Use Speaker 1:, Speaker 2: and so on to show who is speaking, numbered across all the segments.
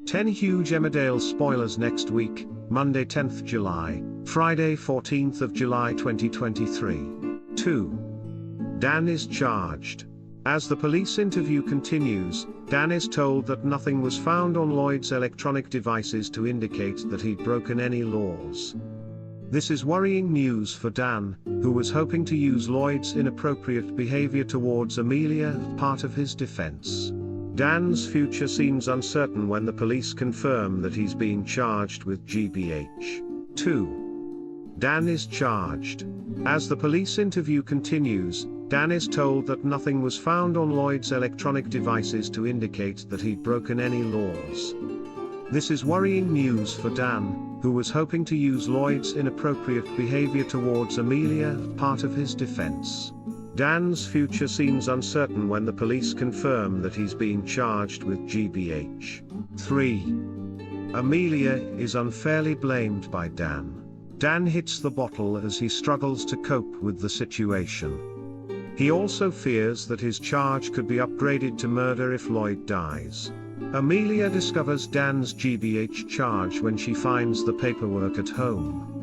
Speaker 1: 10 huge Emmerdale spoilers next week, Monday 10th July, Friday 14th of July 2023. 2. Dan is charged. As the police interview continues, Dan is told that nothing was found on Lloyd's electronic devices to indicate that he'd broken any laws. This is worrying news for Dan, who was hoping to use Lloyd's inappropriate behavior towards Amelia as part of his defense. Dan's future seems uncertain when the police confirm that he's being charged with GBH. 2. Dan is charged. As the police interview continues, Dan is told that nothing was found on Lloyd's electronic devices to indicate that he'd broken any laws. This is worrying news for Dan, who was hoping to use Lloyd's inappropriate behavior towards Amelia as part of his defense. Dan's future seems uncertain when the police confirm that he's being charged with GBH. 3. Amelia is unfairly blamed by Dan. Dan hits the bottle as he struggles to cope with the situation. He also fears that his charge could be upgraded to murder if Lloyd dies. Amelia discovers Dan's GBH charge when she finds the paperwork at home.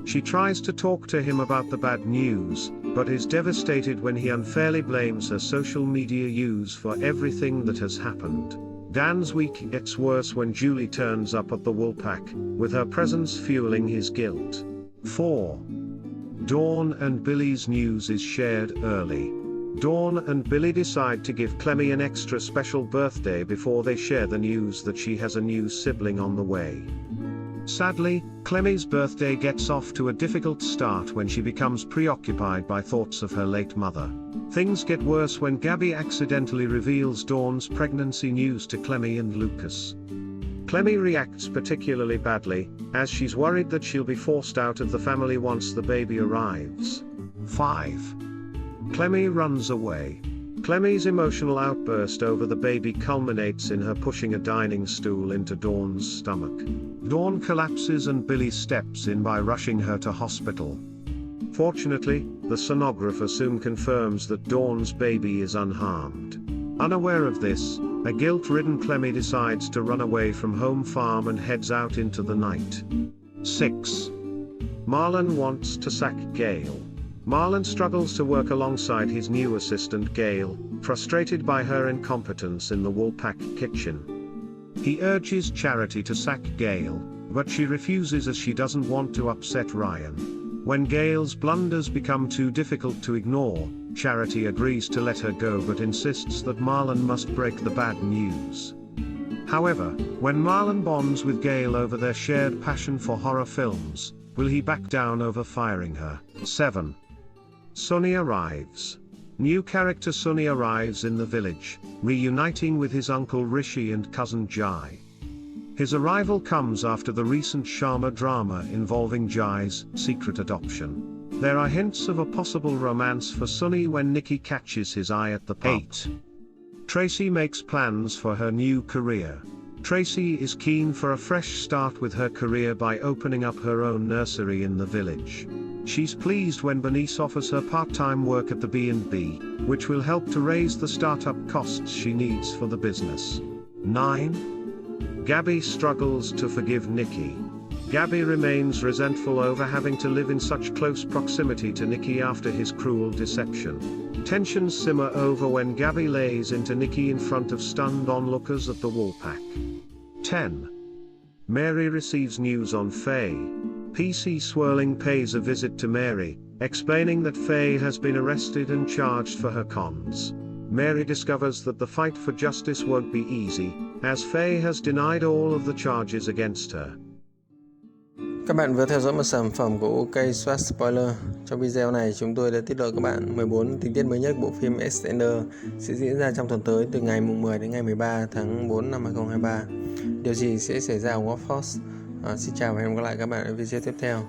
Speaker 1: She tries to talk to him about the bad news, but is devastated when he unfairly blames her social media use for everything that has happened. Dan's week gets worse when Julie turns up at the Woolpack, with her presence fueling his guilt. 4. Dawn and Billy's news is shared early. Dawn and Billy decide to give Clemmy an extra special birthday before they share the news that she has a new sibling on the way. Sadly, Clemmy's birthday gets off to a difficult start when she becomes preoccupied by thoughts of her late mother. Things get worse when Gabby accidentally reveals Dawn's pregnancy news to Clemmy and Lucas. Clemmy reacts particularly badly, as she's worried that she'll be forced out of the family once the baby arrives. 5. Clemmy runs away. Clemmy's emotional outburst over the baby culminates in her pushing a dining stool into Dawn's stomach. Dawn collapses and Billy steps in by rushing her to hospital. Fortunately, the sonographer soon confirms that Dawn's baby is unharmed. Unaware of this, a guilt-ridden Clemmy decides to run away from home farm and heads out into the night. 6. Marlon wants to sack Gail. Marlon struggles to work alongside his new assistant Gail, frustrated by her incompetence in the Woolpack kitchen. He urges Charity to sack Gail, but she refuses as she doesn't want to upset Ryan. When Gail's blunders become too difficult to ignore, Charity agrees to let her go but insists that Marlon must break the bad news. However, when Marlon bonds with Gail over their shared passion for horror films, will he back down over firing her? 7. Sonny arrives. New character Sonny arrives in the village, reuniting with his uncle Rishi and cousin Jai. His arrival comes after the recent Sharma drama involving Jai's secret adoption. There are hints of a possible romance for Sonny when Nikki catches his eye at the pub. 8. Tracy makes plans for her new career. Tracy is keen for a fresh start with her career by opening up her own nursery in the village. She's pleased when Bernice offers her part-time work at the B&B, which will help to raise the startup costs she needs for the business. 9. Gabby struggles to forgive Nikki. Gabby remains resentful over having to live in such close proximity to Nikki after his cruel deception. Tensions simmer over when Gabby lays into Nikki in front of stunned onlookers at the Woolpack. 10. Mary receives news on Faye. PC Swirling pays a visit to Mary, explaining that Faye has been arrested and charged for her cons. Mary discovers that the fight for justice won't be easy, as Faye has denied all of the charges against her.
Speaker 2: Các bạn vừa theo dõi một sản phẩm của OK Soát Spoiler. Trong video này chúng tôi đã tiết lộ các bạn 14 tình tiết mới nhất bộ phim Eastenders sẽ diễn ra trong tuần tới từ ngày 10 đến ngày 13 tháng 4 năm 2023. Điều gì sẽ xảy ra ở Watford? Xin chào và hẹn gặp lại các bạn ở video tiếp theo.